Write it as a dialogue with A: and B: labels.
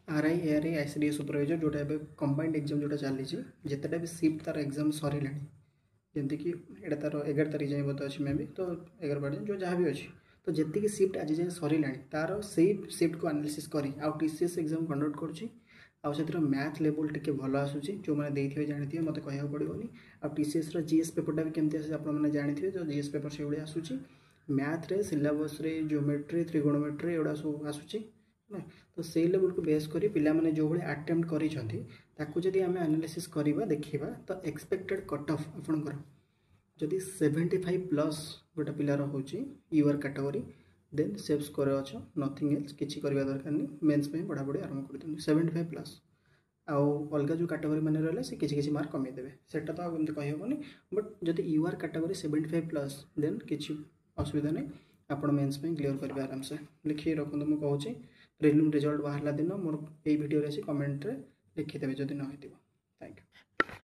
A: RI ARY ICDS supervisor जोटा ए combined exam जोटा चली जितेटा भी सिफ्ट तार एग्जाम सर जमीक यहाँ तार 11 तारीख जाए बोलते अच्छे मे भी तो 11 12 जो जहाँ भी अच्छी तो जी सिफ्ट आज जाए सर तार से सिफ्ट को एनालिसिस कर टीसीएस एग्जाम कंडक्ट कर मैथ लेवल टी भल आसूसी जो मैंने जानी मत कह पड़ोनी टीसीएस जीएस पेपर भी केमती आसे आपने जानी जो जीएस पेपर से भाई आसूसी मैथ रे सिलेबस रे ज्योमेट्री त्रिगोणोमेट्री एगुड़ा सब आसूची तो से लेवल को बेस करी पिला माने जो भाई अटेम्प्ट करी जदि आम एनालिसिस करवा देखा तो एक्सपेक्टेड कट ऑफ आपंकर जदि 75 प्लस गोटे पिलार हूँ UR category then safe score अच्छ नथिंग एल्स किसी करवा दरकार नहीं मेन्स में पढ़ापढ़ी आरंभ कर 75 प्लस आउ अलग जो कैटेगरी मैंने रहा से किसी मार्क कमीदेवे सेटा तो आमती कहीहबनी बट जदि यूआर कैटेगरी 75 प्लस देन किसी असुविधा नहीं आप मेन्स में क्लीयर करेंगे आराम से लिखिए रखुद मुझे प्रिलिम रिजल्ट बाहर दिन मोर ये वीडियो कमेंट रे लिखिदेवे जदि न होइतिबो।